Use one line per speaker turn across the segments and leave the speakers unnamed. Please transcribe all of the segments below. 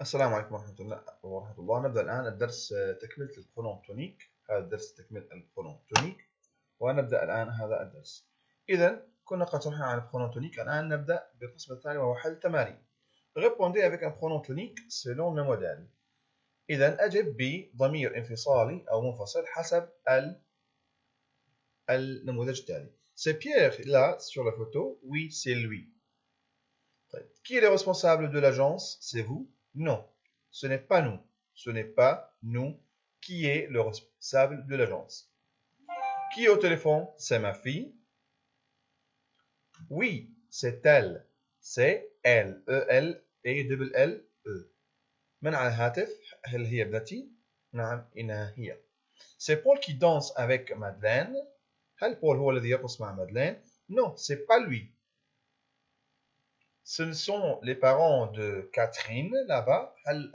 السلام عليكم ورحمة الله. نبدأ الآن الدرس تكملة البرونون تونيك. هذا الدرس تكملة البرونون تونيك، ونبدأ الآن هذا الدرس. إذا كنا قد شرحنا عن البرونون تونيك، الآن نبدأ بالقسم الثاني وهو حل تمارين. Répondez avec un pronom tonique selon le modèle. إذا أجب بضمير انفصالي أو منفصل حسب النموذج التالي. C'est Pierre là sur la photo? Oui, c'est lui. Qui est le responsable de l'agence? C'est vous? Non, ce n'est pas nous. Ce n'est pas nous. Qui est le responsable de l'agence? Qui est au téléphone? C'est ma fille. Oui, c'est elle. C'est elle. E-L et double L-E. من على الهاتف؟ هل هي ابنتي؟ نعم، إنها هي. C'est Paul qui danse avec Madeleine. هل Paul هو الذي يرقص مع Madeleine? Non, c'est pas lui. Ce sont les parents de Catherine là-bas. هل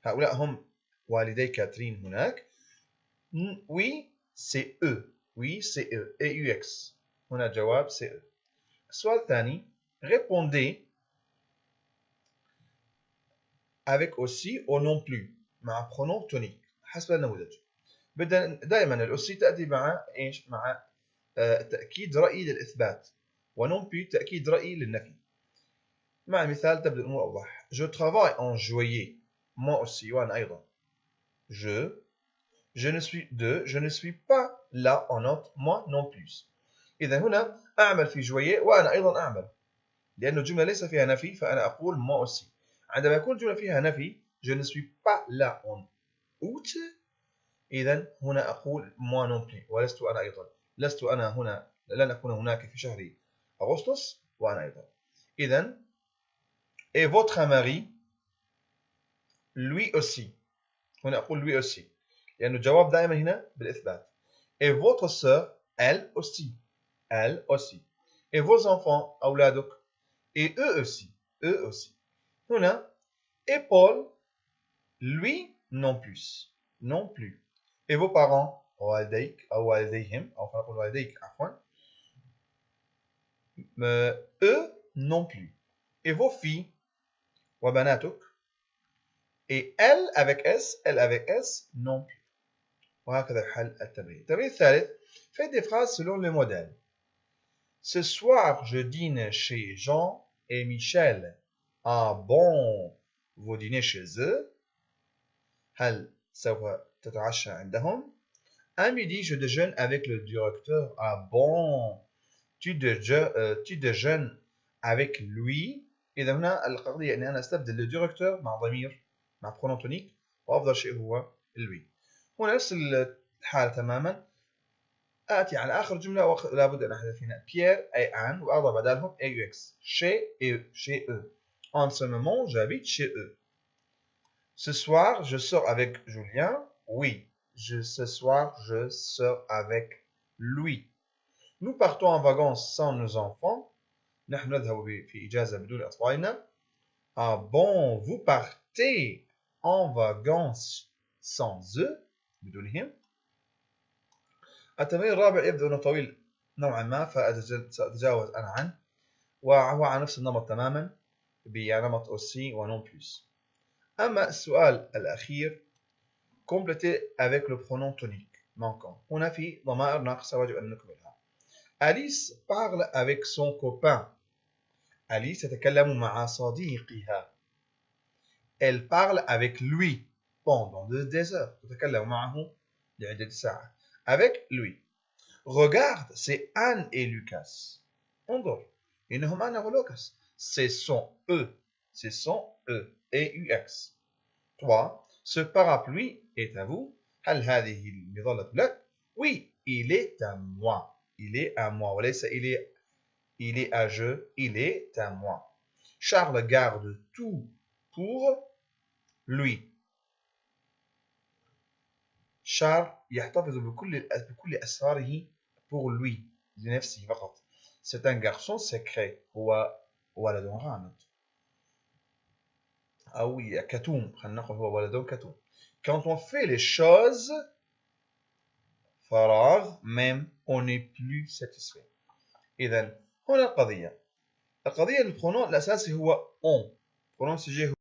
هؤلاء هم والدي كاترين هناك؟ Oui, c'est eux. Oui, c'est eux. EUX. هنا جواب c'est eux. السؤال الثاني. Répondez avec aussi ou non plus مع pronom tonique حسب النموذج. دائما الأسي تأتي مع ايش؟ مع تأكيد رأي للإثبات، ونون بي تأكيد رأي للنفي. مع المثال تبدأ الأمور أوضح. Je travaille en joaillier. moi aussi وأنا أيضا. Je ne suis pas là en note. moi non plus. إذا هنا أعمل في joaillier وأنا أيضا أعمل، لأن الجملة ليس فيها نفي، فأنا أقول moi aussi. عندما يكون الجملة فيها نفي je ne suis pas là en août، إذا هنا أقول moi non plus ولست أنا أيضا. لست أنا هنا، لن أكون هناك في شهر أغسطس وأنا أيضا. إذا et votre mari lui aussi. هنا أقول lui aussi لأن الجواب دائما هنا بالإثبات. et votre sœur elle aussi. elle aussi. et vos enfants أولادك. et eux aussi. eux aussi. هنا et Paul lui non plus. non plus. et vos parents والديك أو والديهم أو خلينا نقول والديك عفوا. eux non plus. et vos filles وبناتك. et elle avec S non plus. وهكذا حل التمرين. التمرين الثالث. Faites des phrases selon le modèle. Ce soir, je dîne chez Jean et Michel. Ah bon, vous dînez chez eux? هل سوف تتعشى عندهم؟ À midi, je déjeune avec le directeur. Ah bon, tu déjeunes avec lui. إذا هنا القضية أني أنا أستبدل الديركتور مع ضمير مع pronom tonique، وأفضل شيء هو lui. هنا نفس الحالة تماما. آتي على آخر جملة ولا بد أن أحذف هنا Pierre et Anne وأضع بدالهم AUX. Chez eux. En ce moment, j'habite chez eux. Ce soir, je sors avec Julien. Oui, ce soir, je sors avec lui. Nous partons en vacances sans nos enfants. نحن نذهب في إجازة بدون أطفالنا. Ah bon, vous partez en vacances sans eux بدونهم. التمرين الرابع يبدو أنه طويل نوعا ما، فسأتجاوز أنا عنه، وهو على نفس النمط تماما بنمط aussi ونون بلس. أما السؤال الأخير compléter avec le pronom tonique manquant. هنا في ضمائر ناقصة ويجب أن نكملها. Alice parle avec son copain. Alice تتكلم مع صديقها. Elle parle avec lui pendant des heures. تتكلم معه لعدة ساعات. Avec lui. Regarde, c'est Anne et Lucas. انظر، إنهم أنا ولوكاس. Ce sont eux. Ce sont eux. EUX. 3. Ce parapluie est à vous. هل هذه المظلة لك؟ Oui, il est à moi. Il est à moi. وليس il est à je. Il est à moi. Charles garde tout pour lui. Charles يحتفظ بكل أسراره pour lui لنفسه فقط. C'est un garçon secret. هو ولد غامض. أو كتوم، خلينا نقول هو ولد كتوم. Quand on fait les choses فراغ même on n'est plus satisfait. إذا هنا القضية البرونون الأساسي هو on. pronom sujet